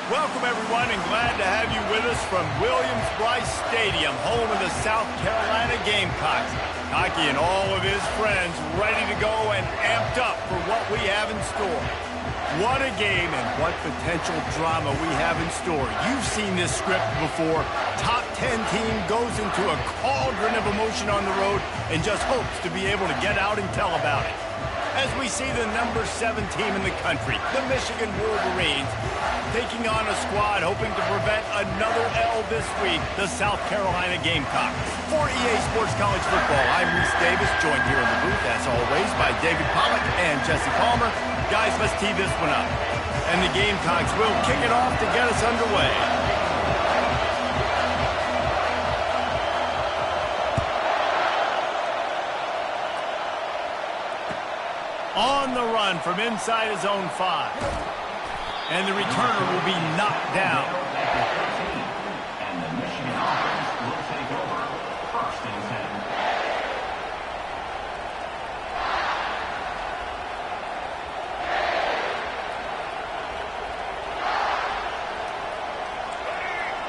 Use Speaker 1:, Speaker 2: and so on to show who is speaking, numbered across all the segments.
Speaker 1: Welcome, everyone, and glad to have you with us from Williams-Brice Stadium, home of the South Carolina Gamecocks. Hockey and all of his friends ready to go and amped up for what we have in store. What a game and what potential drama we have in store. You've seen this script before. Top 10 team goes into a cauldron of emotion on the road and just hopes to be able to get out and tell about it. As we see the number 7 team in the country, the Michigan Wolverines, taking on a squad hoping to prevent another L this week, the South Carolina Gamecocks. For EA Sports College Football, I'm Reese Davis, joined here in the booth, as always, by David Pollack and Jesse Palmer. Guys, let's tee this one up. And the Gamecocks will kick it off to get us underway. On the run from inside his own 5. And the returner will be knocked down.
Speaker 2: And the Michigan offense will take over. First and 10.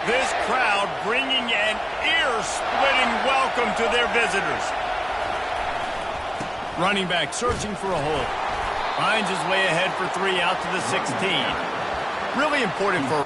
Speaker 1: This crowd bringing an ear-splitting welcome to their visitors. Running back searching for a hole. Finds his way ahead for 3 out to the 16. Really important for...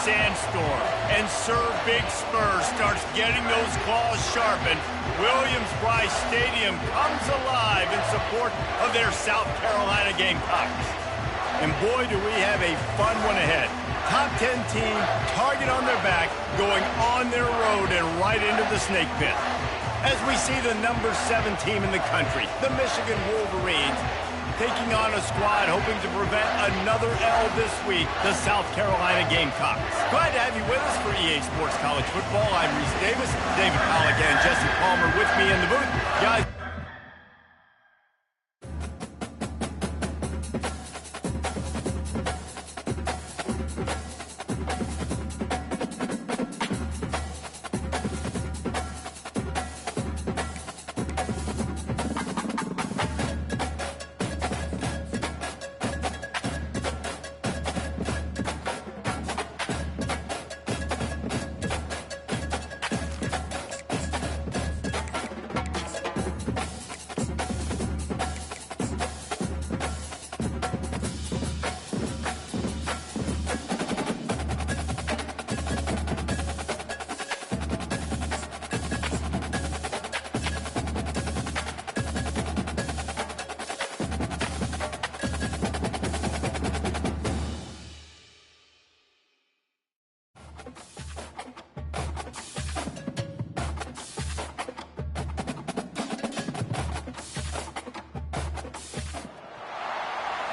Speaker 1: Sandstorm and Sir Big Spur starts getting those claws sharpened, Williams-Brice Stadium comes alive in support of their South Carolina Gamecocks. And boy, do we have a fun one ahead. Top 10 team, target on their back, going on their road and right into the snake pit. As we see the number 7 team in the country, the Michigan Wolverines, taking on a squad hoping to prevent another L this week, the South Carolina Gamecocks. Glad to have you with us for EA Sports College Football. I'm Reese Davis, David Pollack and Jesse Palmer with me in the booth. Guys,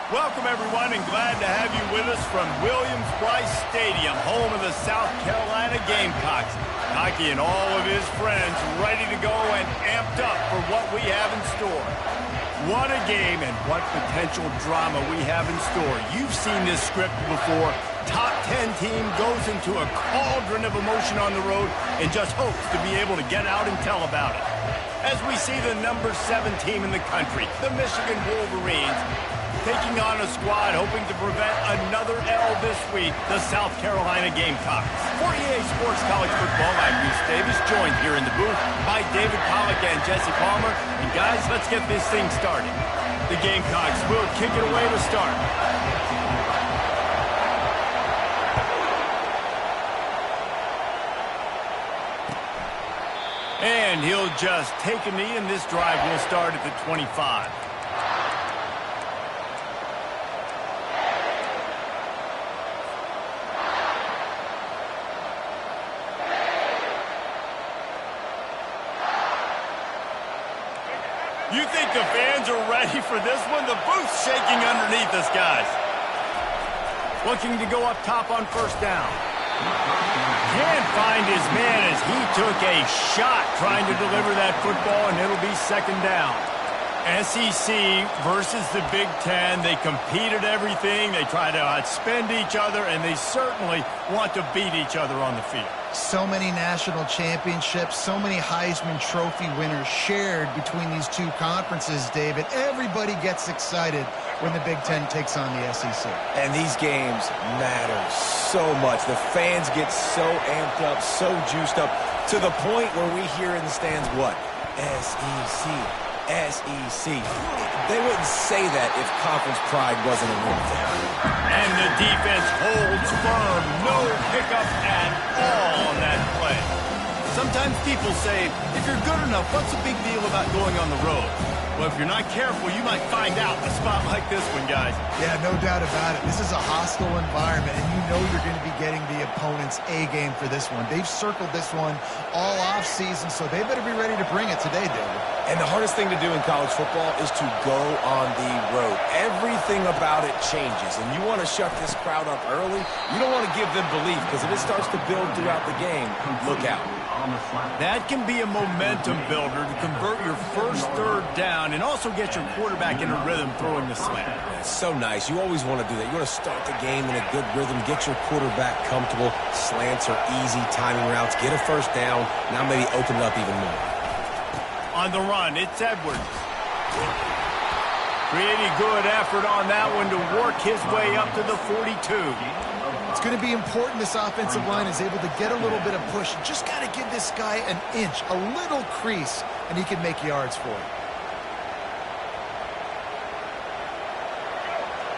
Speaker 1: welcome, everyone, and glad to have you with us from Williams-Brice Stadium, home of the South Carolina Gamecocks. Hockey and all of his friends ready to go and amped up for what we have in store. What a game and what potential drama we have in store. You've seen this script before. Top 10 team goes into a cauldron of emotion on the road and just hopes to be able to get out and tell about it. As we see the number 7 team in the country, the Michigan Wolverines, taking on a squad hoping to prevent another L this week, the South Carolina Gamecocks. For EA Sports College Football, I'm Reese Davis, joined here in the booth by David Pollack and Jesse Palmer. And guys, let's get this thing started. The Gamecocks will kick it away to start. And he'll just take a knee, and this drive will start at the 25. You think the fans are ready for this one? The booth's shaking underneath us, guys. Looking to go up top on first down. Can't find his man as he took a shot trying to deliver that football, and it'll be second down. SEC versus the Big Ten. They compete at everything. They try to outspend each other, and they certainly want to beat each other on the field.
Speaker 3: So many national championships, so many Heisman Trophy winners shared between these two conferences, David. Everybody gets excited when the Big Ten takes on the SEC.
Speaker 4: And these games matter so much. The fans get so amped up, so juiced up, to the point where we hear in the stands what? SEC. SEC. They wouldn't say that if conference pride wasn't a real thing.
Speaker 1: And the defense holds firm. No pickup at all on that play. Sometimes people say, if you're good enough, what's the big deal about going on the road? Well, if you're not careful, you might find out in a spot like this one, guys.
Speaker 3: Yeah, no doubt about it. This is a hostile environment, and you know you're going to be getting the opponent's A game for this one. They've circled this one all offseason, so they better be ready to bring it today, David.
Speaker 4: And the hardest thing to do in college football is to go on the road. Everything about it changes, and you want to shut this crowd up early. You don't want to give them belief, because if it starts to build throughout the game, look out.
Speaker 1: That can be a momentum builder to convert your first third down and also get your quarterback in a rhythm throwing the slant.
Speaker 4: It's so nice. You always want to do that. You want to start the game in a good rhythm, get your quarterback comfortable. Slants are easy, timing routes, get a first down. Now maybe open it up even more.
Speaker 1: On the run, it's Edwards. Pretty good effort on that one to work his way up to the 42.
Speaker 3: It's going to be important this offensive line is able to get a little bit of push. Just got to give this guy an inch, a little crease, and he can make yards for it.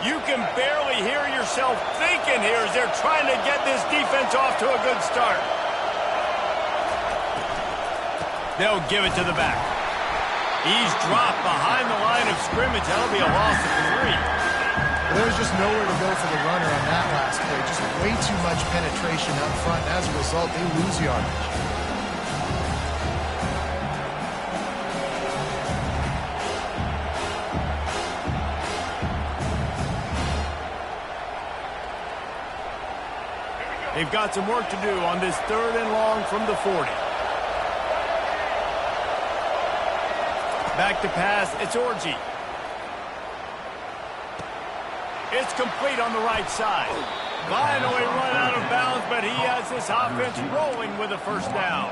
Speaker 1: You can barely hear yourself thinking here as they're trying to get this defense off to a good start. They'll give it to the back. He's dropped behind the line of scrimmage. That'll be a loss of 3.
Speaker 3: There was just nowhere to go for the runner on that last play. Just way too much penetration up front. And as a result, they lose yardage.
Speaker 1: They've got some work to do on this 3rd and long from the 40. Back to pass, it's Orji. It's complete on the right side. Finally run out of bounds, but he has this offense rolling with a first down.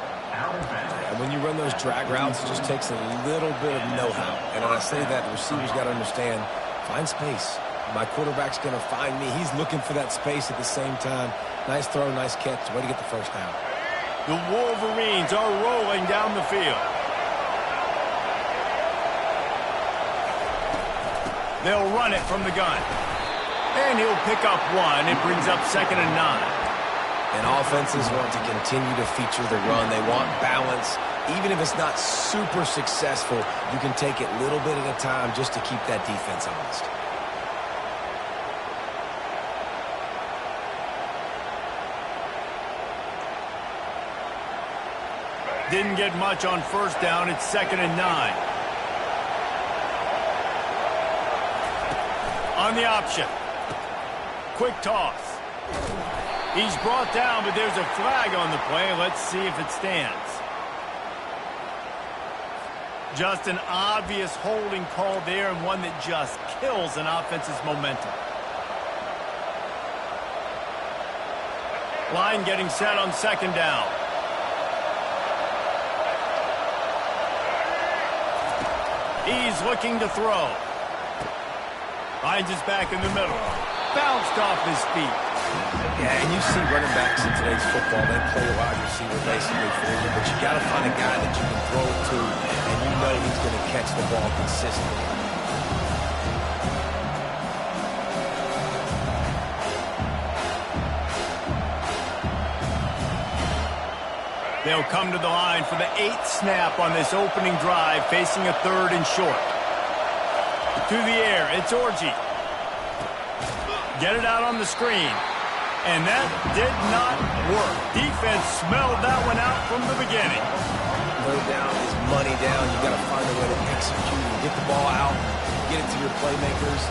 Speaker 4: And when you run those drag routes, it just takes a little bit of know-how. And when I say that, the receivers got to understand, find space. My quarterback's going to find me. He's looking for that space at the same time. Nice throw, nice catch. Way to get the first down.
Speaker 1: The Wolverines are rolling down the field. They'll run it from the gun. And he'll pick up one. It brings up 2nd and 9.
Speaker 4: And offenses want to continue to feature the run. They want balance. Even if it's not super successful, you can take it little bit at a time just to keep that defense honest.
Speaker 1: Didn't get much on first down. It's 2nd and 9. On the option. Quick toss. He's brought down, but there's a flag on the play. Let's see if it stands. Just an obvious holding call there, and one that just kills an offense's momentum. Line getting set on 2nd down. He's looking to throw. Finds his back in the middle. Bounced off his feet.
Speaker 4: Yeah, and you see running backs in today's football, they play a wide receiver basically for you, but you got to find a guy that you can throw it to, and you know he's going to catch the ball consistently.
Speaker 1: They'll come to the line for the 8th snap on this opening drive, facing a 3rd and short. To the air, it's Orji. Get it out on the screen. And that did not work. Defense smelled that one out from the beginning.
Speaker 4: No down is money down. You got to find a way to execute and get the ball out, get it to your playmakers.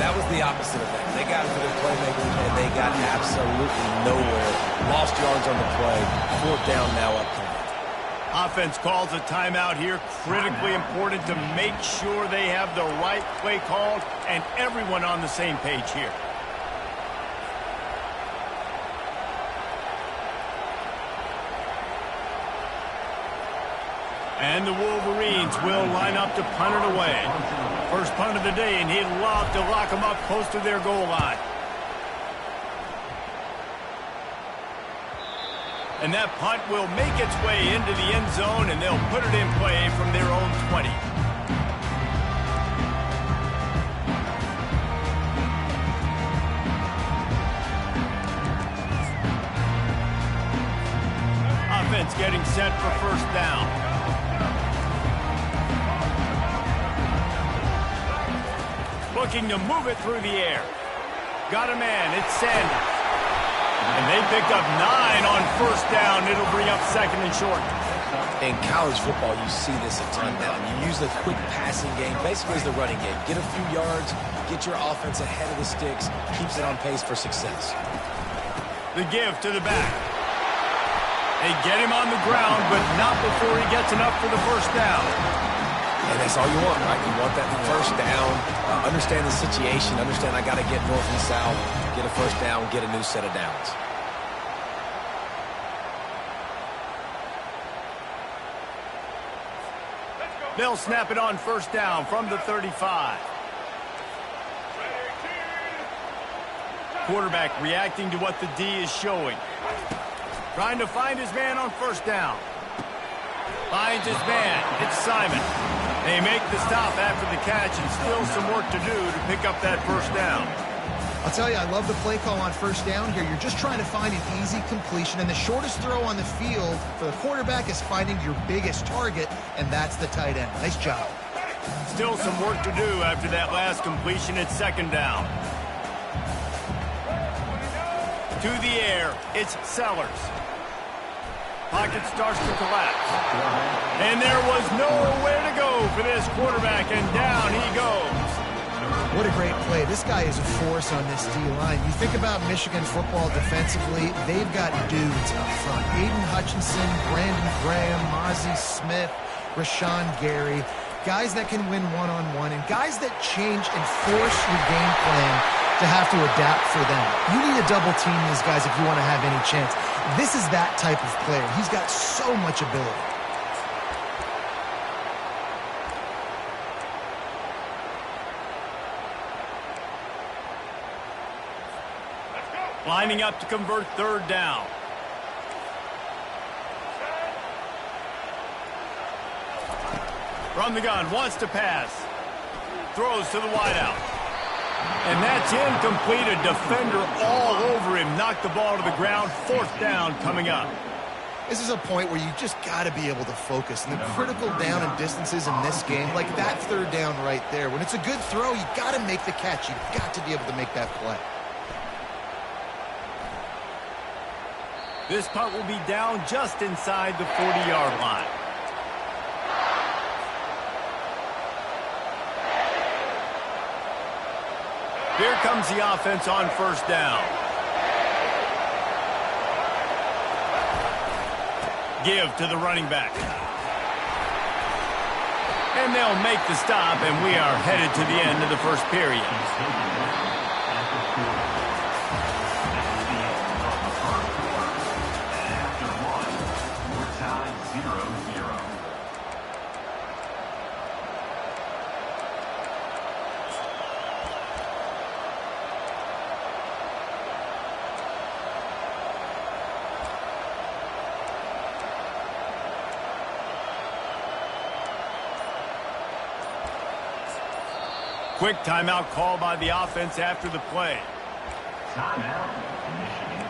Speaker 4: That was the opposite of that. They got it to their playmakers, and they got absolutely nowhere. Lost yards on the play. 4th down now upcoming.
Speaker 1: Offense calls a timeout here. Critically important to make sure they have the right play called and everyone on the same page here. And the Wolverines will line up to punt it away. First punt of the day, and he'd love to lock them up close to their goal line. And that punt will make its way into the end zone, and they'll put it in play from their own 20. Offense getting set for first down. Looking to move it through the air. Got a man. It's Sanders. And they picked up 9 on first down. It'll bring up 2nd and short.
Speaker 4: In college football, you see this a ton now. You use the quick passing game, basically as the running game. Get a few yards, get your offense ahead of the sticks, keeps it on pace for success.
Speaker 1: The give to the back. They get him on the ground, but not before he gets enough for the first down.
Speaker 4: And that's all you want, right? You want that first down. Understand the situation. Understand I got to get north and south, get a first down, get a new set of downs.
Speaker 1: They'll snap it on first down from the 35. Quarterback reacting to what the D is showing. Trying to find his man on first down. Finds his man. It's Simon. They make the stop after the catch, and still some work to do to pick up that first down.
Speaker 3: I'll tell you, I love the play call on first down here. You're just trying to find an easy completion, and the shortest throw on the field for the quarterback is finding your biggest target, and that's the tight end. Nice job.
Speaker 1: Still some work to do after that last completion. It's 2nd down. to the air. It's Sellers. Pocket starts to collapse. And there was nowhere to go for this quarterback, and down he goes.
Speaker 3: What a great play. This guy is a force on this D-line. You think about Michigan football defensively, they've got dudes up front. Aiden Hutchinson, Brandon Graham, Mozzie Smith, Rashawn Gary. Guys that can win one-on-one and guys that change and force your game plan to have to adapt for them. You need to double team these guys if you want to have any chance. This is that type of player. He's got so much ability.
Speaker 1: Lining up to convert third down. From the gun, wants to pass. Throws to the wideout. And that's incomplete. A defender all over him. Knocked the ball to the ground. Fourth down coming up.
Speaker 3: This is a point where you just got to be able to focus. And the critical down and distances in this game, like that third down right there, when it's a good throw, you got to make the catch. You've got to be able to make that play.
Speaker 1: This punt will be down just inside the 40-yard line. Here comes the offense on first down. Give to the running back. And they'll make the stop, and we are headed to the end of the first period. Quick timeout call by the offense after the play.
Speaker 2: Timeout, Michigan.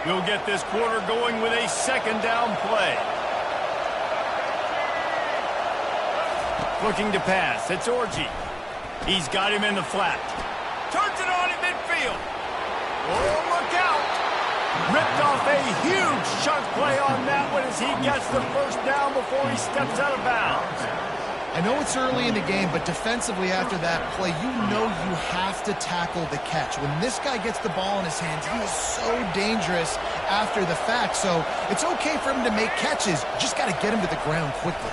Speaker 1: We'll get this quarter going with a second down play. Looking to pass. It's Orji. He's got him in the flat. Turns it on in midfield. Oh, look out. Ripped off a huge chunk play on that one as he gets the first down before he steps out of bounds.
Speaker 3: I know it's early in the game, but defensively after that play, you know you have to tackle the catch. When this guy gets the ball in his hands, he is so dangerous after the fact. So it's okay for him to make catches. You just got to get him to the ground quickly.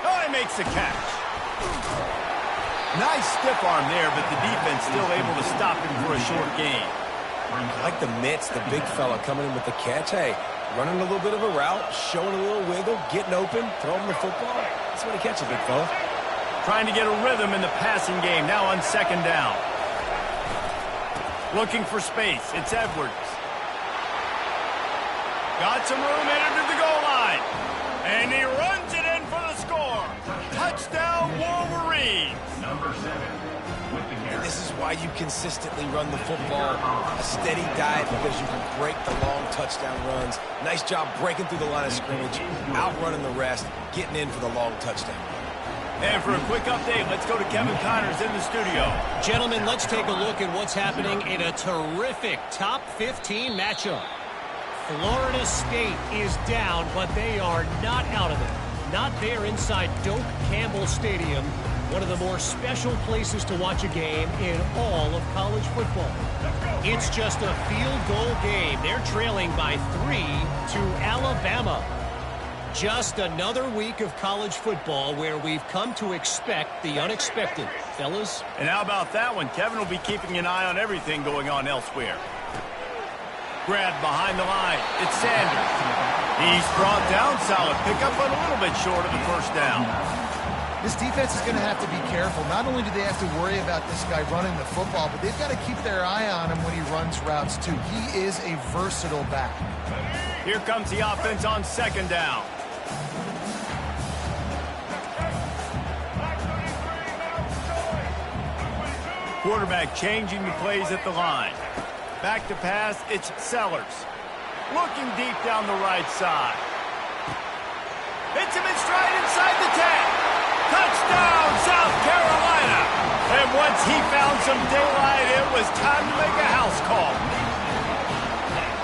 Speaker 1: Oh, he makes the catch. Nice stiff arm there, but the defense still able to stop him for a short gain.
Speaker 4: I like the mitts, the big fella coming in with the catch. Hey, running a little bit of a route, showing a little wiggle, getting open, throwing the football. That's what he catches, big fella.
Speaker 1: Trying to get a rhythm in the passing game, now on second down. Looking for space, it's Edwards. Got some room headed to the goal line. And he runs it in for the score. Touchdown, Wolverines.
Speaker 2: Number 7 with the carry.
Speaker 4: This is why you consistently run the football. A steady diet because you can break the long touchdown runs. Nice job breaking through the line of scrimmage, outrunning the rest, getting in for the long touchdown.
Speaker 1: And for a quick update, let's go to Kevin Connors in the studio.
Speaker 5: Gentlemen, let's take a look at what's happening in a terrific top 15 matchup. Florida State is down, but they are not out of it. Not there inside Doak Campbell Stadium, one of the more special places to watch a game in all of college football. It's just a field goal game. They're trailing by 3 to Alabama. Just another week of college football where we've come to expect the unexpected, fellas.
Speaker 1: And how about that one? Kevin will be keeping an eye on everything going on elsewhere. Grab behind the line. It's Sanders. He's brought down solid. Pick up a little bit short of the first down.
Speaker 3: This defense is going to have to be careful. Not only do they have to worry about this guy running the football, but they've got to keep their eye on him when he runs routes too. He is a versatile back.
Speaker 1: Here comes the offense on second down. Quarterback changing the plays at the line. Back to pass, it's Sellers. Looking deep down the right side. Hits him in stride inside the 10. Touchdown, South Carolina. And once he found some daylight, it was time to make a house call.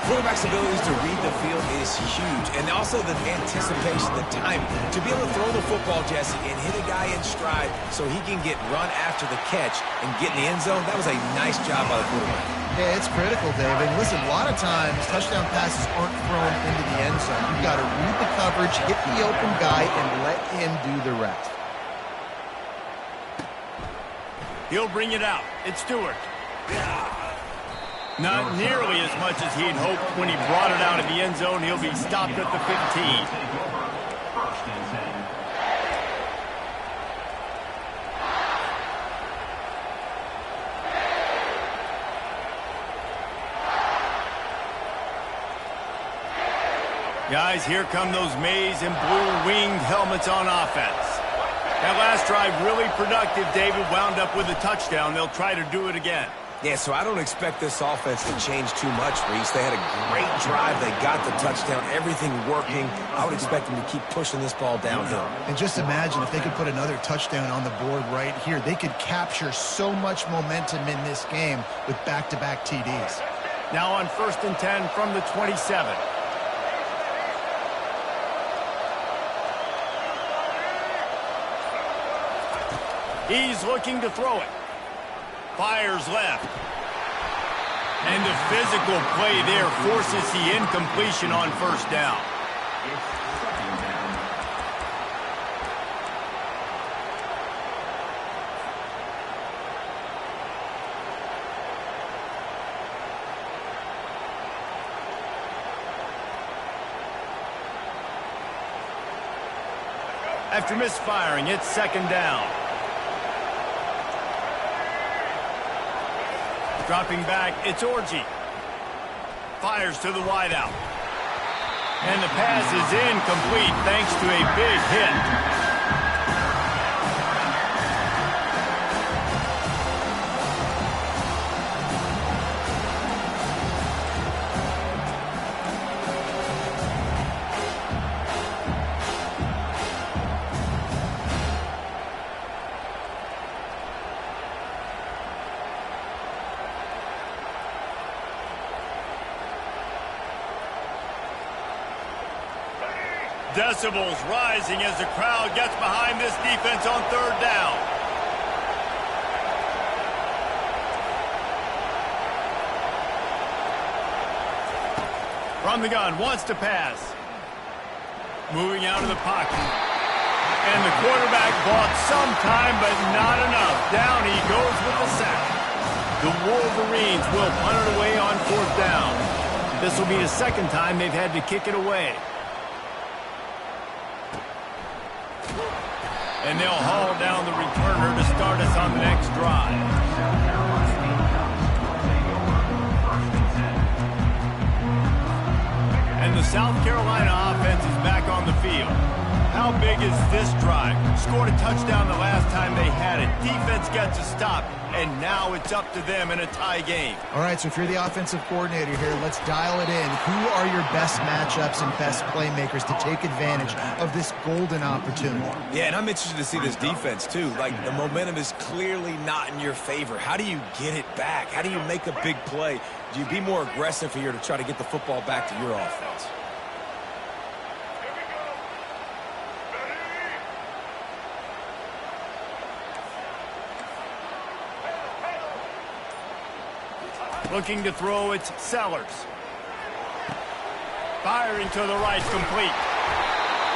Speaker 4: Quarterback's abilities to read the field is huge, and also the anticipation, the timing. To be able to throw the football, Jesse, and hit a guy in stride so he can get run after the catch and get in the end zone, that was a nice job by the quarterback.
Speaker 3: Yeah, it's critical, David. Listen, a lot of times touchdown passes aren't thrown into the end zone. You've got to read the coverage, hit the open guy, and let him do the rest.
Speaker 1: He'll bring it out. It's Stewart. Not nearly as much as he'd hoped when he brought it out of the end zone. He'll be stopped at the 15.
Speaker 2: First and 10.
Speaker 1: Guys, here come those maize and blue-winged helmets on offense. That last drive really productive. David wound up with a touchdown. They'll try to do it again.
Speaker 4: Yeah, so I don't expect this offense to change too much, Reese. They had a great drive. They got the touchdown, everything working. I would expect them to keep pushing this ball downhill.
Speaker 3: And just imagine if they could put another touchdown on the board right here. They could capture so much momentum in this game with back-to-back TDs.
Speaker 1: Now on 1st and 10 from the 27. He's looking to throw it. Fires left. And the physical play there forces the incompletion on 1st down. After misfiring, it's 2nd down. Dropping back, it's Orji. Fires to the wideout. And the pass is incomplete thanks to a big hit. Decibels rising as the crowd gets behind this defense on 3rd down. From the gun, wants to pass. Moving out of the pocket. And the quarterback bought some time, but not enough. Down he goes with the sack. The Wolverines will punt it away on 4th down. This will be the 2nd time they've had to kick it away. And they'll haul down the returner to start us on the next drive. And the South Carolina offense is back on the field. How big is this drive? Scored a touchdown the last time they had it. Defense gets a stop, and now it's up to them in a tie game.
Speaker 3: All right, so if you're the offensive coordinator here, let's dial it in. Who are your best matchups and best playmakers to take advantage of this golden opportunity?
Speaker 4: Yeah, and I'm interested to see this defense, too. Like, the momentum is clearly not in your favor. How do you get it back? How do you make a big play? Do you be more aggressive here to try to get the football back to your offense?
Speaker 1: Looking to throw, it's Sellers. Firing to the right, complete.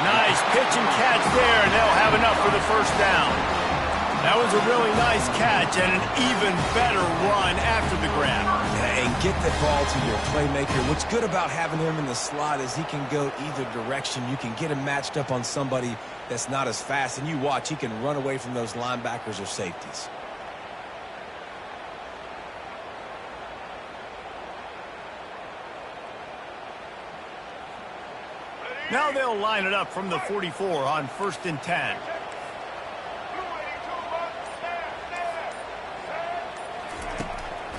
Speaker 1: Nice pitch and catch there, and they'll have enough for the 1st down. That was a really nice catch and an even better run after the grab.
Speaker 4: And get the ball to your playmaker. What's good about having him in the slot is he can go either direction. You can get him matched up on somebody that's not as fast, and you watch, he can run away from those linebackers or safeties.
Speaker 1: Now they'll line it up from the 44 on 1st and 10.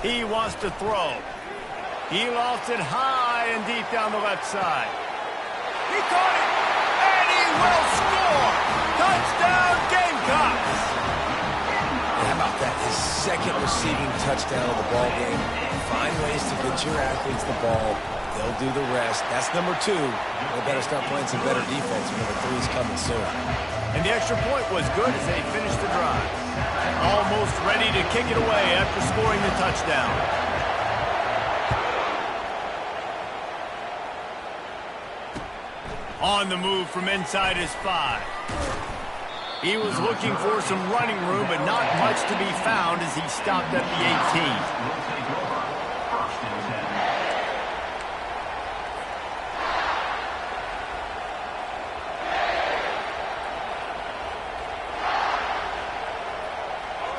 Speaker 1: He wants to throw. He lofts it high and deep down the left side. He caught it, and he will score! Touchdown, Gamecocks!
Speaker 4: How about that? His second receiving touchdown of the ball game. Find ways to get your athletes the ball. They'll do the rest. That's number 2. They better start playing some better defense. Number 3 is coming soon.
Speaker 1: And the extra point was good as they finished the drive. Almost ready to kick it away after scoring the touchdown. On the move from inside his 5. He was looking for some running room, but not much to be found as he stopped at the 18.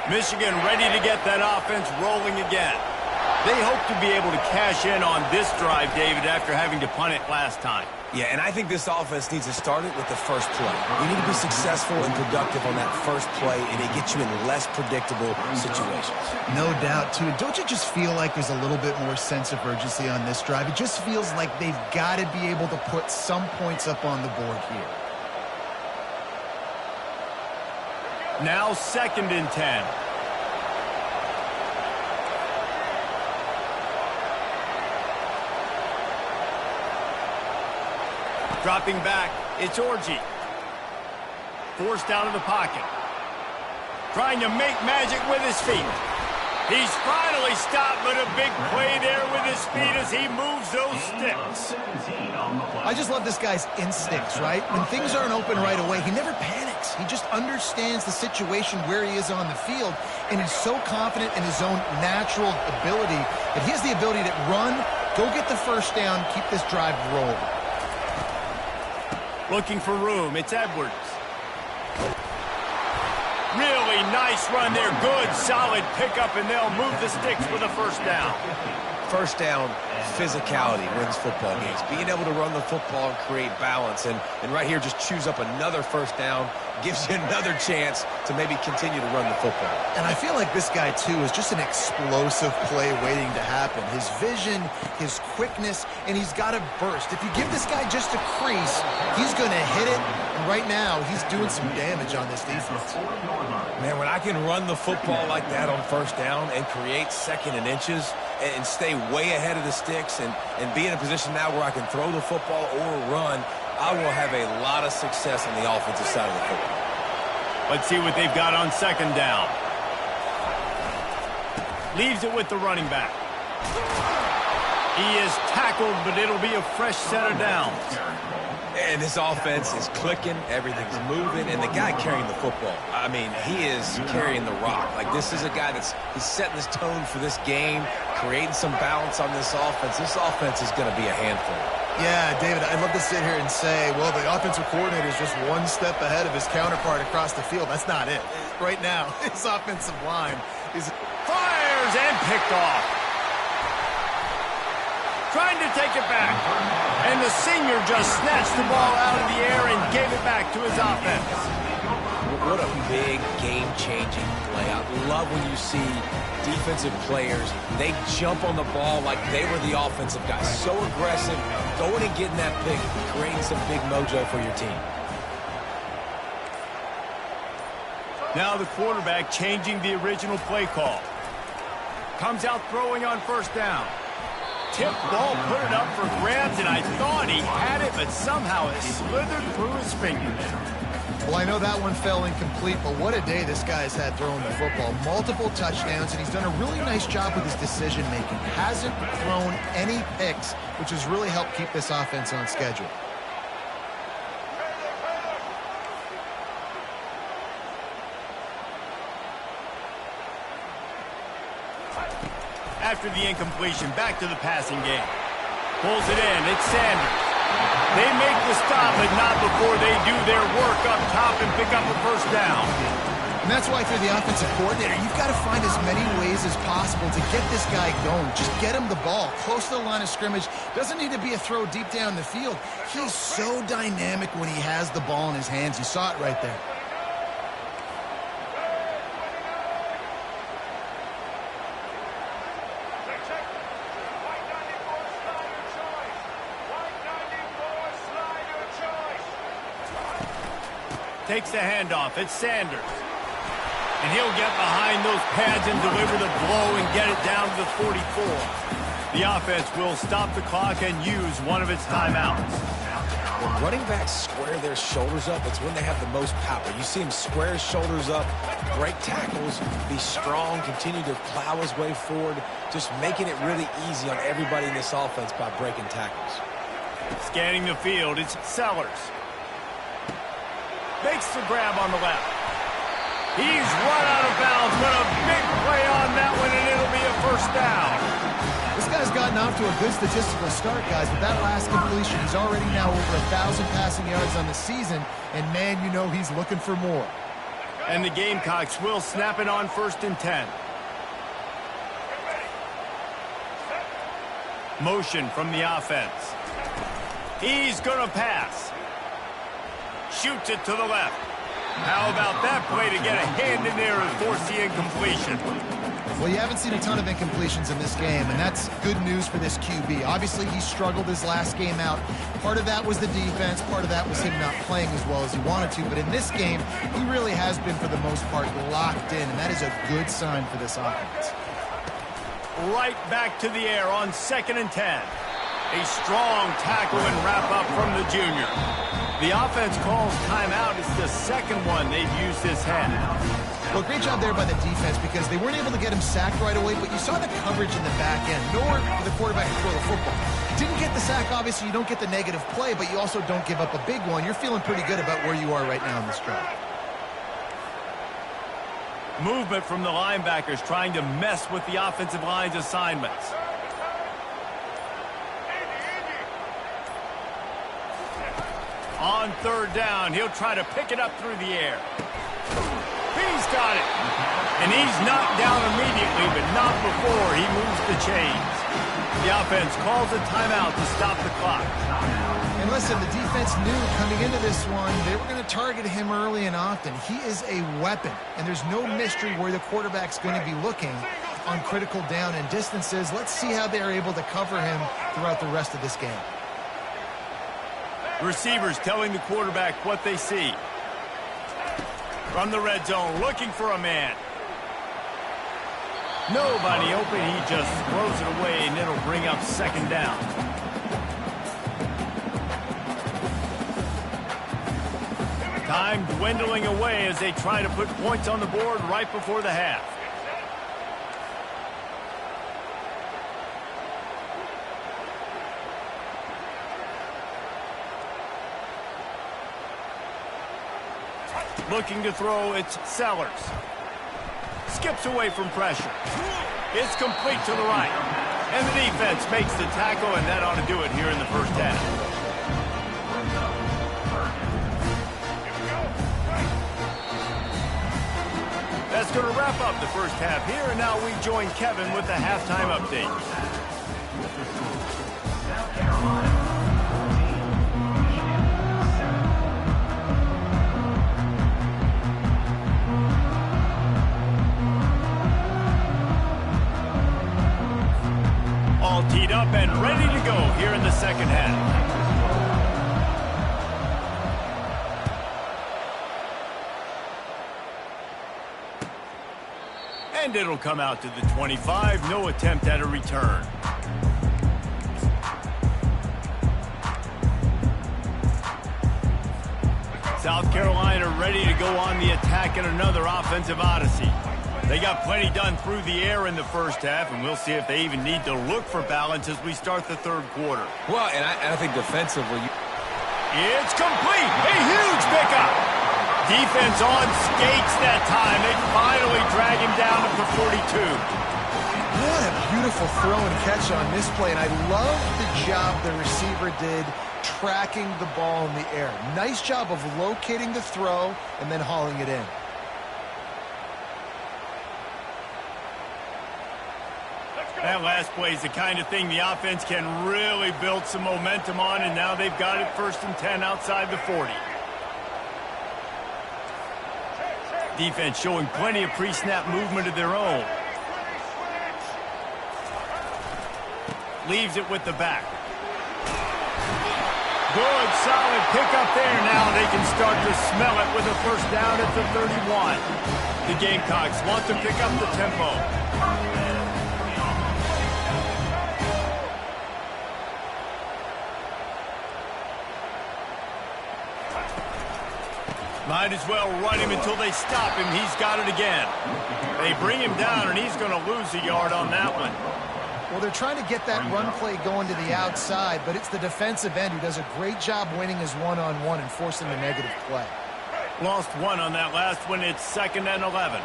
Speaker 1: Michigan ready to get that offense rolling again. They hope to be able to cash in on this drive, David, after having to punt it last time.
Speaker 4: Yeah, and I think this offense needs to start it with the first play. We need to be successful and productive on that first play, and it gets you in less predictable situations.
Speaker 3: No doubt, too. Don't you just feel like there's a little bit more sense of urgency on this drive? It just feels like they've got to be able to put some points up on the board here.
Speaker 1: Now 2nd and 10. Dropping back, it's Orji. Forced out of the pocket. Trying to make magic with his feet. He's finally stopped, but a big play there with his feet as he moves those sticks.
Speaker 3: I just love this guy's instincts, right? When things aren't open right away, he never panics. He just understands the situation where he is on the field, and he's so confident in his own natural ability that he has the ability to run, go get the first down, keep this drive rolling.
Speaker 1: Looking for room, it's Edwards. Really nice run there. Good, solid pickup, and they'll move the sticks for the first down.
Speaker 4: First down, physicality wins football games. Being able to run the football and create balance. And right here, just choose up another first down. Gives you another chance to maybe continue to run the football.
Speaker 3: And I feel like this guy, too, is just an explosive play waiting to happen. His vision, his quickness, and he's got a burst. If you give this guy just a crease, he's going to hit it. And right now, he's doing some damage on this defense.
Speaker 4: Man, when I can run the football like that on first down and create 2nd and inches and stay way ahead of the sticks and be in a position now where I can throw the football or run, I will have a lot of success on the offensive side of the football.
Speaker 1: Let's see what they've got on 2nd down. Leaves it with the running back. He is tackled, but it'll be a fresh set of downs.
Speaker 4: And this offense is clicking, everything's moving, and the guy carrying the football, I mean, he is carrying the rock. Like, this is a guy he's setting this tone for this game, creating some balance on this offense. This offense is going to be a handful.
Speaker 3: Yeah, David, I'd love to sit here and say, well, the offensive coordinator is just one step ahead of his counterpart across the field. That's not it. Right now, his offensive line is...
Speaker 1: Fires and picked off. Trying to take it back. And the senior just snatched the ball out of the air and gave it back to his offense.
Speaker 4: What a big game-changing play. I love when you see defensive players, they jump on the ball like they were the offensive guys. So aggressive, going and getting that pick, creating some big mojo for your team.
Speaker 1: Now the quarterback changing the original play call. Comes out throwing on first down. Tip ball, put it up for grabs, and I thought he had it, but somehow it slithered through his fingers.
Speaker 3: Well, I know that one fell incomplete, but what a day this guy's had throwing the football. Multiple touchdowns, and he's done a really nice job with his decision-making. Hasn't thrown any picks, which has really helped keep this offense on schedule.
Speaker 1: After the incompletion, back to the passing game. Pulls it in, it's Sanders. They make the stop, but not before they do their work up top and pick up a first down.
Speaker 3: And that's why, for the offensive coordinator, you've got to find as many ways as possible to get this guy going. Just get him the ball close to the line of scrimmage. Doesn't need to be a throw deep down the field. He's so dynamic when he has the ball in his hands. You saw it right there.
Speaker 1: Takes the handoff. It's Sanders. And he'll get behind those pads and deliver the blow and get it down to the 44. The offense will stop the clock and use one of its timeouts.
Speaker 4: When running backs square their shoulders up, it's when they have the most power. You see him square his shoulders up, break tackles, be strong, continue to plow his way forward, just making it really easy on everybody in this offense by breaking tackles.
Speaker 1: Scanning the field, it's Sellers. Makes the grab on the left. He's run out of bounds, but a big play on that one, and it'll be a first down.
Speaker 3: This guy's gotten off to a good statistical start, guys, but that last completion, he's already now over 1,000 passing yards on the season, and man, you know he's looking for more.
Speaker 1: And the Gamecocks will snap it on 1st and 10. Motion from the offense. He's going to pass. Shoots it to the left. How about that play to get a hand in there and force the incompletion?
Speaker 3: Well, you haven't seen a ton of incompletions in this game, and that's good news for this QB. Obviously, he struggled his last game out. Part of that was the defense. Part of that was him not playing as well as he wanted to. But in this game, he really has been, for the most part, locked in, and that is a good sign for this offense.
Speaker 1: Right back to the air on 2nd and 10. A strong tackle and wrap-up from the junior. The offense calls timeout. It's the second one they've used this half.
Speaker 3: Well, great job there by the defense because they weren't able to get him sacked right away, but you saw the coverage in the back end. Nowhere for the quarterback to throw the football. Didn't get the sack, obviously. You don't get the negative play, but you also don't give up a big one. You're feeling pretty good about where you are right now in this drive.
Speaker 1: Movement from the linebackers trying to mess with the offensive line's assignments. On 3rd down, he'll try to pick it up through the air. He's got it. And he's knocked down immediately, but not before he moves the chains. The offense calls a timeout to stop the clock.
Speaker 3: And listen, the defense knew coming into this one, they were going to target him early and often. He is a weapon, and there's no mystery where the quarterback's going to be looking on critical down and distances. Let's see how they're able to cover him throughout the rest of this game.
Speaker 1: Receivers telling the quarterback what they see. From the red zone, looking for a man. Nobody open, he just throws it away, and it'll bring up 2nd down. Time dwindling away as they try to put points on the board right before the half. Looking to throw, it's Sellers. Skips away from pressure. It's complete to the right. And the defense makes the tackle, and that ought to do it here in the first half. That's going to wrap up the first half here, and now we join Kevin with the halftime update.
Speaker 2: South Carolina.
Speaker 1: All teed up and ready to go here in the second half. And it'll come out to the 25. No attempt at a return. South Carolina ready to go on the attack in another offensive odyssey. They got plenty done through the air in the first half, and we'll see if they even need to look for balance as we start the third quarter.
Speaker 4: Well, and I think defensively...
Speaker 1: It's complete! A huge pickup! Defense on skates that time. They finally drag him down at the 42.
Speaker 3: What a beautiful throw and catch on this play, and I love the job the receiver did tracking the ball in the air. Nice job of locating the throw and then hauling it in.
Speaker 1: That last play is the kind of thing the offense can really build some momentum on, and now they've got it 1st and 10 outside the 40. Defense showing plenty of pre-snap movement of their own. Leaves it with the back. Good, solid pickup there. Now they can start to smell it with a first down at the 31. The Gamecocks want to pick up the tempo. Might as well run him until they stop him. He's got it again. They bring him down, and he's going to lose a yard on that one.
Speaker 3: Well, they're trying to get that run play going to the outside, but it's the defensive end who does a great job winning his one-on-one and forcing the negative play.
Speaker 1: Lost one on that last one. It's 2nd and 11.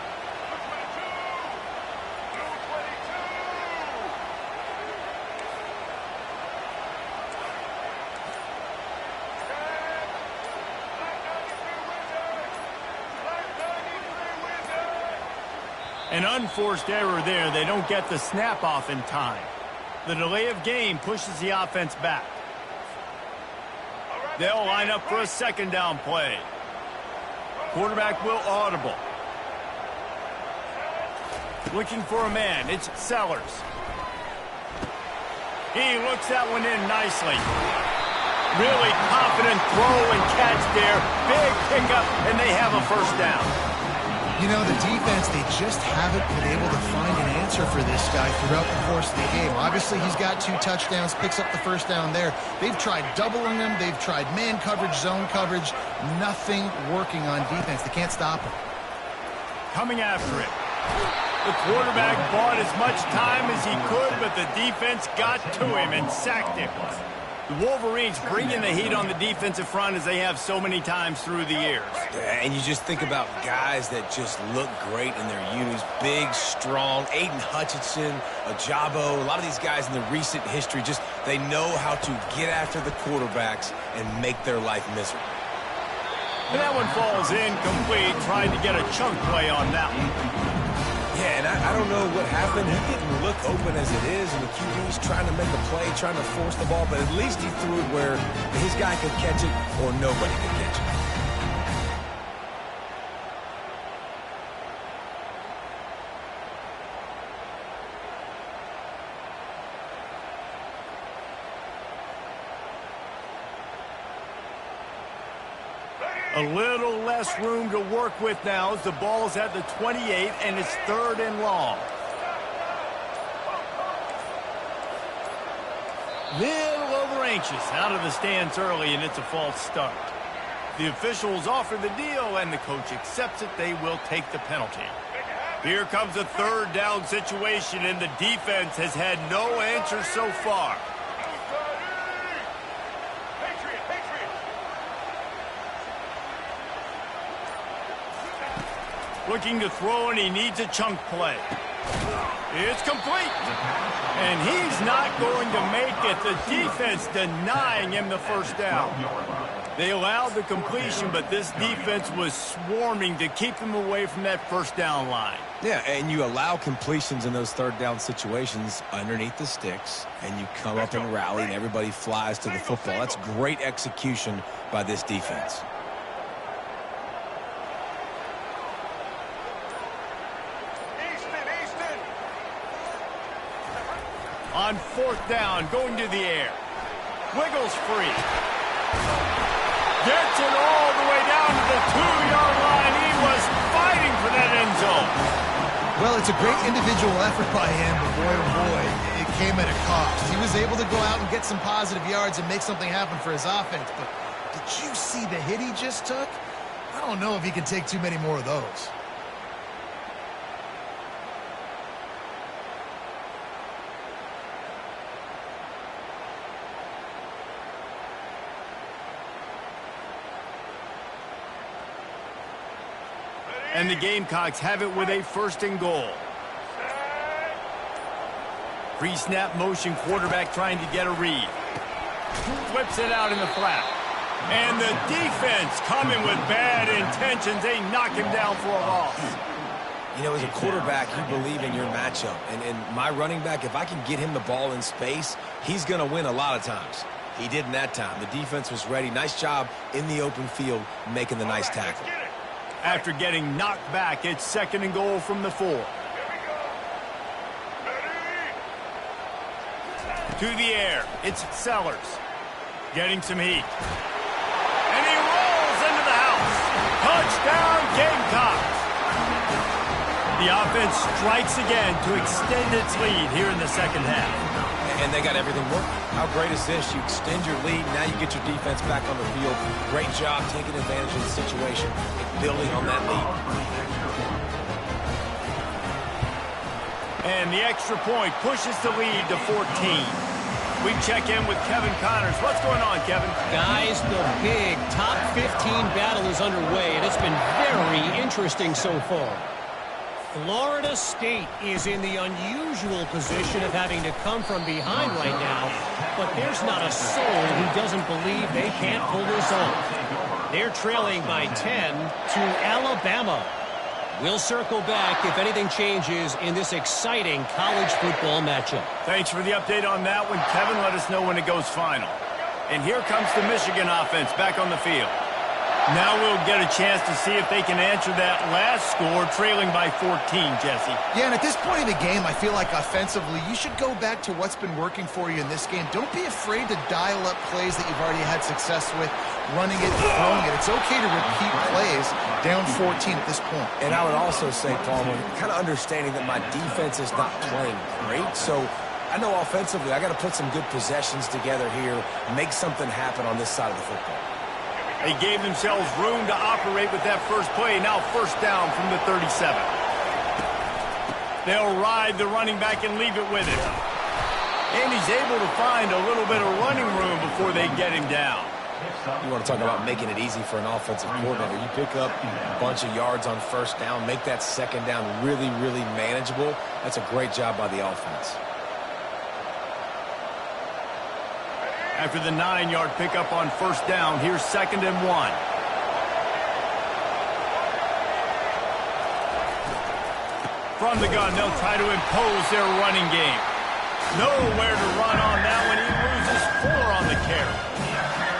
Speaker 1: An unforced error there. They don't get the snap off in time. The delay of game pushes the offense back. They'll line up for a 2nd down play. Quarterback will audible. Looking for a man. It's Sellers. He looks that one in nicely. Really confident throw and catch there. Big pickup, and they have a first down.
Speaker 3: You know, the defense, they just haven't been able to find an answer for this guy throughout the course of the game. Obviously, he's got 2 touchdowns, picks up the first down there. They've tried doubling him. They've tried man coverage, zone coverage. Nothing working on defense. They can't stop him.
Speaker 1: Coming after it. The quarterback bought as much time as he could, but the defense got to him and sacked him. The Wolverines bringing the heat on the defensive front as they have so many times through the years.
Speaker 4: And you just think about guys that just look great in their unis. Big, strong, Aiden Hutchinson, Ajabo, a lot of these guys in the recent history, just they know how to get after the quarterbacks and make their life miserable.
Speaker 1: And that one falls incomplete, trying to get a chunk play on that one.
Speaker 4: Yeah, and I don't know what happened. He didn't look open as it is, and the QB's trying to make a play, trying to force the ball, but at least he threw it where his guy could catch it or nobody could catch it.
Speaker 1: A little less room to work with now as the ball's at the 28 and it's 3rd and long. Little over anxious out of the stands early, and it's a false start. The officials offer the deal and the coach accepts it. They will take the penalty. Here comes a 3rd down situation, and the defense has had no answer so far. Looking to throw, and he needs a chunk play. It's complete. And he's not going to make it. The defense denying him the first down. They allowed the completion, but this defense was swarming to keep him away from that first down line.
Speaker 4: Yeah, and you allow completions in those 3rd down situations underneath the sticks, and you come up and rally, and everybody flies to the football. That's great execution by this defense.
Speaker 1: On 4th down, going to the air. Wiggles free. Gets it all the way down to the 2-yard line. He was fighting for that end zone.
Speaker 3: Well, it's a great individual effort by him, but boy, oh boy, it came at a cost. He was able to go out and get some positive yards and make something happen for his offense, but did you see the hit he just took? I don't know if he can take too many more of those.
Speaker 1: And the Gamecocks have it with a 1st and goal. Pre-snap motion, quarterback trying to get a read. Flips it out in the flat. And the defense coming with bad intentions. They knock him down for a loss.
Speaker 4: You know, as a quarterback, you believe in your matchup. And my running back, if I can get him the ball in space, he's going to win a lot of times. He did in that time. The defense was ready. Nice job in the open field making the nice tackle.
Speaker 1: After getting knocked back, it's 2nd and goal from the 4. To the air, it's Sellers. Getting some heat. And he rolls into the house. Touchdown, Gamecocks. The offense strikes again to extend its lead here in the second half.
Speaker 4: And they got everything working. How great is this? You extend your lead, now you get your defense back on the field. Great job taking advantage of the situation and building on that lead.
Speaker 1: And the extra point pushes the lead to 14. We check in with Kevin Connors. What's going on, Kevin?
Speaker 5: Guys, the big top 15 battle is underway, and it's been very interesting so far. Florida State is in the unusual position of having to come from behind right now, but there's not a soul who doesn't believe they can't pull this off. They're trailing by 10 to Alabama. We'll circle back if anything changes in this exciting college football matchup.
Speaker 1: Thanks for the update on that one, Kevin. Let us know when it goes final. And here comes the Michigan offense back on the field. Now we'll get a chance to see if they can answer that last score, trailing by 14, Jesse.
Speaker 3: Yeah, and at this point in the game, I feel like offensively, you should go back to what's been working for you in this game. Don't be afraid to dial up plays that you've already had success with, running it, throwing it. It's okay to repeat plays down 14 at this point.
Speaker 4: And I would also say, Palmer, kind of understanding that my defense is not playing great, so I know offensively I got to put some good possessions together here, make something happen on this side of the football.
Speaker 1: They gave themselves room to operate with that first play. Now first down from the 37. They'll ride the running back and leave it with him. And he's able to find a little bit of running room before they get him down.
Speaker 4: You want to talk about making it easy for an offensive coordinator. You pick up a bunch of yards on first down, make that second down really, really manageable. That's a great job by the offense.
Speaker 1: After the 9-yard pickup on first down, here's 2nd and 1. From the gun, they'll try to impose their running game. Nowhere to run on that one. He loses 4 on the carry.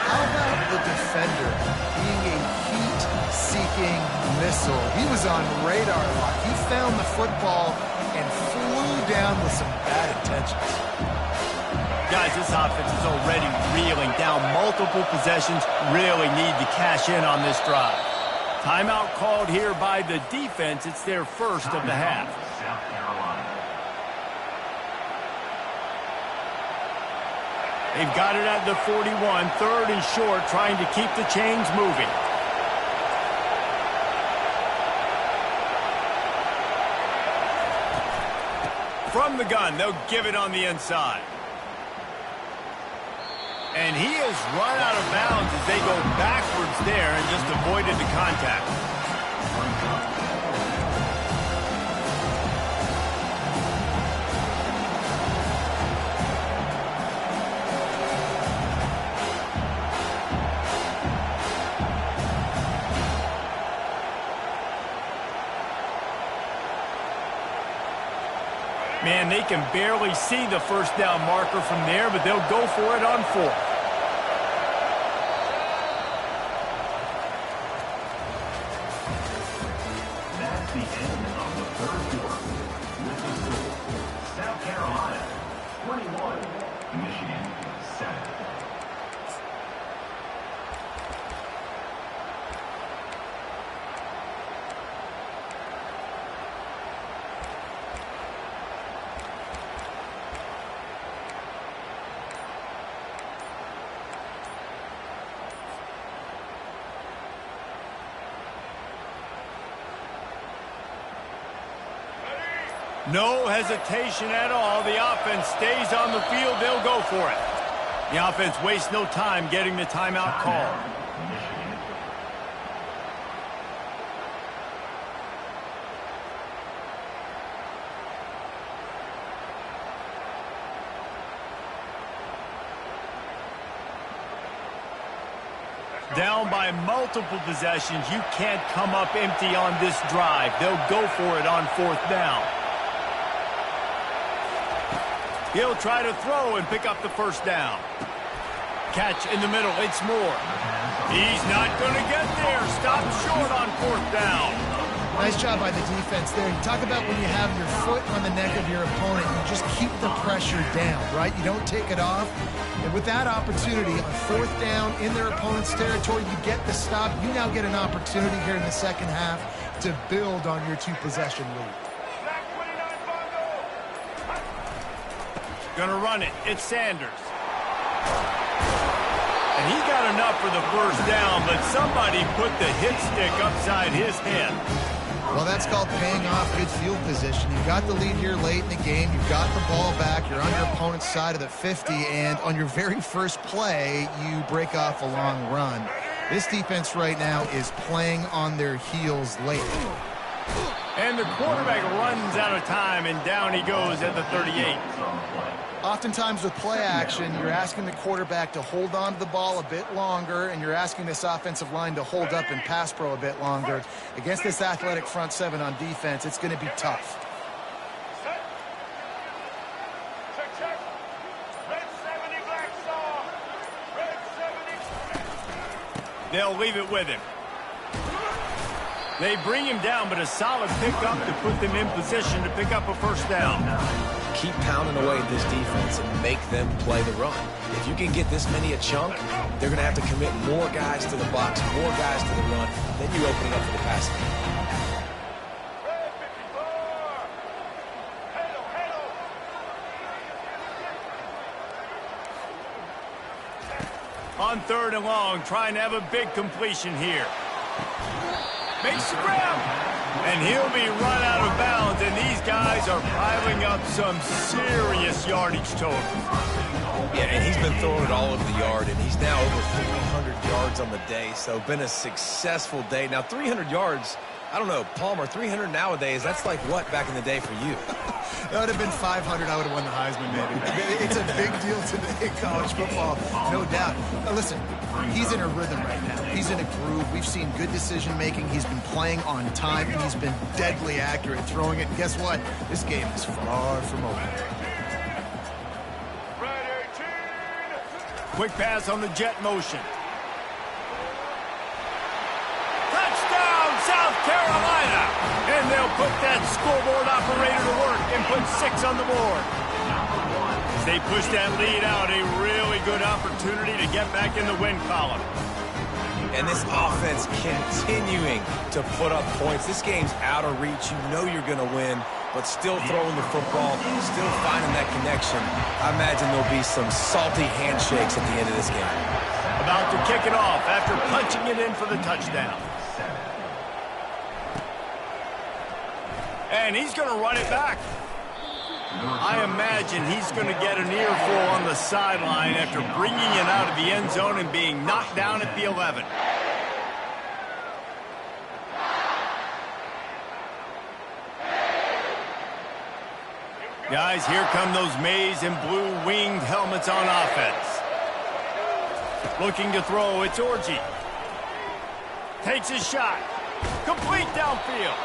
Speaker 3: How about the defender being a heat-seeking missile? He was on radar lock. He found the football and flew down with some bad intentions.
Speaker 1: Guys, this offense is already reeling down multiple possessions. Really need to cash in on this drive. Timeout called here by the defense. It's their first of the half.
Speaker 2: South Carolina.
Speaker 1: They've got it at the 41, 3rd and short, trying to keep the chains moving. From the gun, they'll give it on the inside. And he has run out of bounds as they go backwards there and just avoided the contact. Man, they can barely see the first down marker from there, but they'll go for it on 4th.
Speaker 2: That's the end of the 3rd quarter. With the score, South Carolina 21, Michigan 7.
Speaker 1: No hesitation at all. The offense stays on the field. They'll go for it. The offense wastes no time getting the timeout call. Down by multiple possessions. You can't come up empty on this drive. They'll go for it on 4th down. He'll try to throw and pick up the first down. Catch in the middle. It's Moore. He's not going to get there. Stopped short on 4th down.
Speaker 3: Nice job by the defense there. You talk about when you have your foot on the neck of your opponent, you just keep the pressure down, right? You don't take it off. And with that opportunity on fourth down in their opponent's territory, you get the stop. You now get an opportunity here in the second half to build on your two-possession lead.
Speaker 1: Gonna run it. It's Sanders. And he got enough for the first down, but somebody put the hit stick upside his head.
Speaker 3: Well, that's called paying off good field position. You've got the lead here late in the game. You've got the ball back. You're on your opponent's side of the 50, and on your very first play, you break off a long run. This defense right now is playing on their heels late.
Speaker 1: And the quarterback runs out of time, and down he goes at the 38.
Speaker 3: Oftentimes with play action, you're asking the quarterback to hold on to the ball a bit longer, and you're asking this offensive line to hold up and pass pro a bit longer. Against this athletic front seven on defense, it's going to be tough.
Speaker 1: They'll leave it with him. They bring him down, but a solid pickup to put them in position to pick up a first down.
Speaker 4: Keep pounding away at this defense and make them play the run. If you can get this many a chunk, they're going to have to commit more guys to the box, more guys to the run. Then you open it up for the passing.
Speaker 1: On third and long, trying to have a big completion here. Makes the grab. And he'll be run out of bounds, and these guys are piling up some serious yardage totals.
Speaker 4: Yeah, and he's been throwing it all over the yard, and he's now over 300 yards on the day, so been a successful day. Now, 300 yards, I don't know, Palmer, 300 nowadays, that's like what back in the day for you?
Speaker 3: That would have been 500. I would have won the Heisman, maybe. It's a big deal today in college football, no doubt. Now, listen, he's in a rhythm right now. He's in a groove. We've seen good decision-making. He's been playing on time, and he's been deadly accurate throwing it. And guess what? This game is far from over.
Speaker 1: Quick pass on the jet motion. Touchdown, South Carolina! And they'll put that scoreboard operator to work and put 6 on the board. As they push that lead out, a really good opportunity to get back in the win column.
Speaker 4: And this offense continuing to put up points. This game's out of reach. You know you're going to win, but still throwing the football, still finding that connection. I imagine there'll be some salty handshakes at the end of this game.
Speaker 1: About to kick it off after punching it in for the touchdown. And he's going to run it back. I imagine he's going to get an earful on the sideline after bringing it out of the end zone and being knocked down at the 11. Guys, here come those maize and blue winged helmets on offense. Looking to throw, it's Orji. Takes his shot. Complete downfield.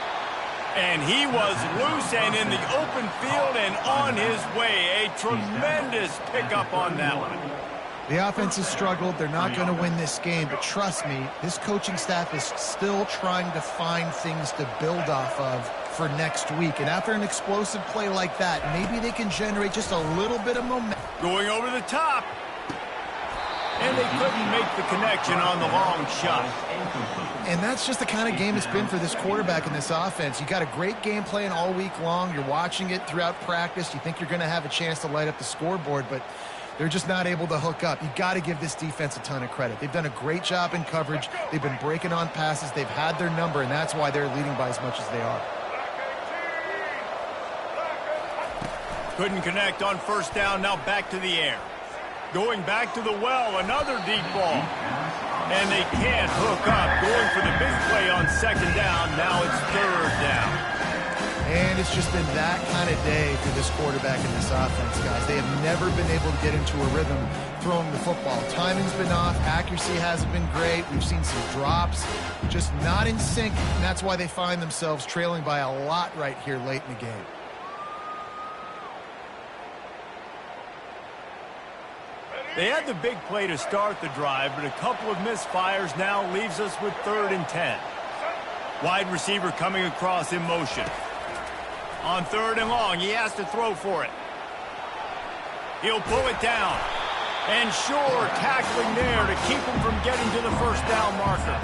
Speaker 1: And he was loose and in the open field and on his way. A tremendous pickup on that one.
Speaker 3: The offense has struggled. They're not going to win this game, but trust me, this coaching staff is still trying to find things to build off of for next week. And after an explosive play like that, maybe they can generate just a little bit of momentum.
Speaker 1: Going over the top. And they couldn't make the connection on the long shot.
Speaker 3: And that's just the kind of game it's been for this quarterback in this offense. You got a great game plan all week long. You're watching it throughout practice. You think you're going to have a chance to light up the scoreboard, but they're just not able to hook up. You got to give this defense a ton of credit. They've done a great job in coverage. They've been breaking on passes. They've had their number, and that's why they're leading by as much as they are.
Speaker 1: Couldn't connect on first down. Now back to the air. Going back to the well, another deep ball. And they can't hook up. Going for the big play on second down. Now it's third down.
Speaker 3: And it's just been that kind of day for this quarterback and this offense, guys. They have never been able to get into a rhythm throwing the football. Timing's been off. Accuracy hasn't been great. We've seen some drops. Just not in sync. And that's why they find themselves trailing by a lot right here late in the game.
Speaker 1: They had the big play to start the drive, but a couple of misfires now leaves us with 3rd and 10. Wide receiver coming across in motion. On 3rd and long, he has to throw for it. He'll pull it down. And sure, tackling there to keep him from getting to the first down marker.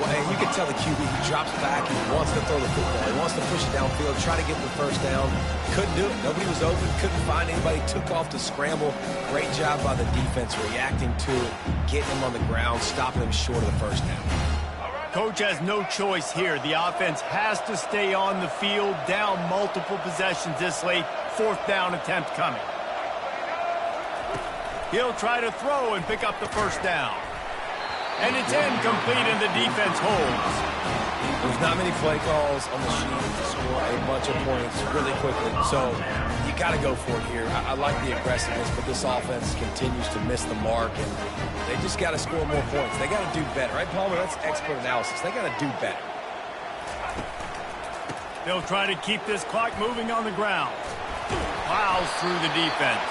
Speaker 4: Well, and you can tell the QB, he drops back, he wants to throw the football, he wants to push it downfield, try to get the first down. Couldn't do it. Nobody was open, couldn't find anybody, took off to scramble. Great job by the defense reacting to it, getting him on the ground, stopping him short of the first down.
Speaker 1: Coach has no choice here. The offense has to stay on the field, down multiple possessions this late. 4th down attempt coming. He'll try to throw and pick up the first down. And it's incomplete, and the defense holds.
Speaker 4: There's not many play calls on the sheet to score a bunch of points really quickly. So you got to go for it here. I like the aggressiveness, but this offense continues to miss the mark, and they just got to score more points. They got to do better, right, Palmer? That's expert analysis. They got to do better.
Speaker 1: They'll try to keep this clock moving on the ground. Plows through the defense.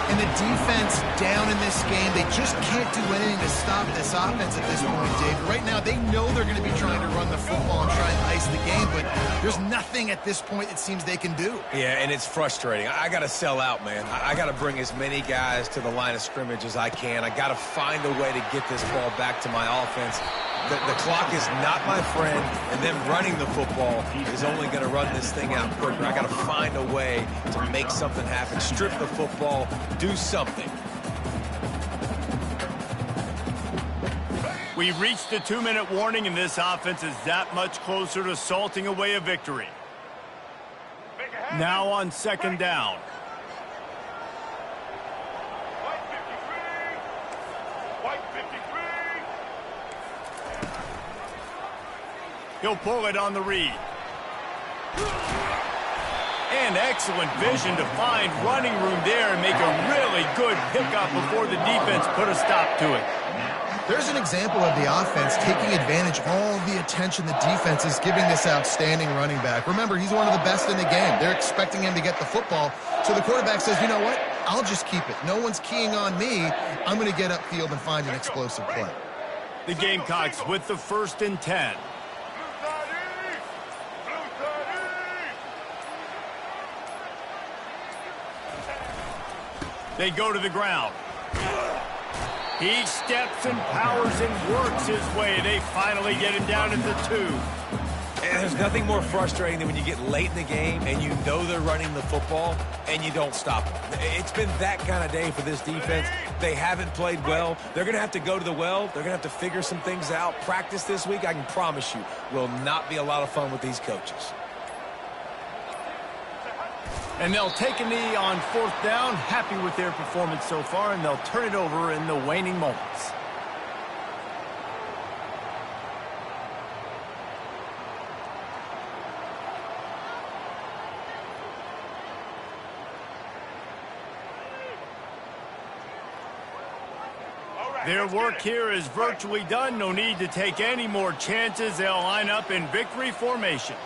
Speaker 3: And the defense down in this game, they just can't do anything to stop this offense at this point, Dave. Right now, they know they're going to be trying to run the football and try and ice the game, but there's nothing at this point it seems they can do.
Speaker 4: Yeah, and it's frustrating. I got to sell out, man. I got to bring as many guys to the line of scrimmage as I can. I got to find a way to get this ball back to my offense. The clock is not my friend, and them running the football is only going to run this thing out quicker. I got to find a way to make something happen, strip the football, do something.
Speaker 1: We've reached the 2-minute warning, and this offense is that much closer to salting away a victory. Now on 2nd down. He'll pull it on the read. And excellent vision to find running room there and make a really good pickup before the defense put a stop to it.
Speaker 3: There's an example of the offense taking advantage of all the attention the defense is giving this outstanding running back. Remember, he's one of the best in the game. They're expecting him to get the football. So the quarterback says, you know what? I'll just keep it. No one's keying on me. I'm going to get upfield and find an explosive play.
Speaker 1: The Gamecocks with the 1st and 10. They go to the ground. He steps and powers and works his way. They finally get him down at the 2.
Speaker 4: And there's nothing more frustrating than when you get late in the game and you know they're running the football and you don't stop them. It's been that kind of day for this defense. They haven't played well. They're going to have to go to the well. They're going to have to figure some things out. Practice this week, I can promise you, will not be a lot of fun with these coaches.
Speaker 1: And they'll take a knee on 4th down, happy with their performance so far, and they'll turn it over in the waning moments. Their work here is virtually done. No need to take any more chances. They'll line up in victory formation.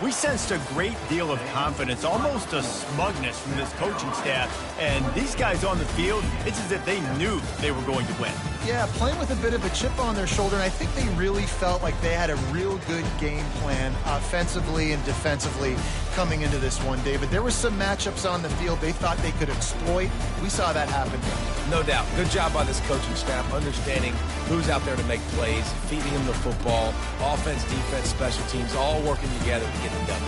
Speaker 1: We sensed a great deal of confidence, almost a smugness from this coaching staff. And these guys on the field, it's as if they knew they were going to win.
Speaker 3: Yeah, playing with a bit of a chip on their shoulder, and I think they really felt like they had a real good game plan offensively and defensively coming into this one, David. There were some matchups on the field they thought they could exploit. We saw that happen.
Speaker 4: No doubt. Good job by this coaching staff, understanding who's out there to make plays, feeding them the football, offense, defense, special teams, all working together to get it done.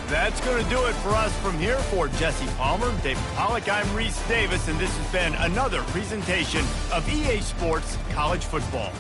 Speaker 1: That's going to do it for us from here. For Jesse Palmer, David Pollack, I'm Reese Davis, and this has been another presentation of EA Sports College Football.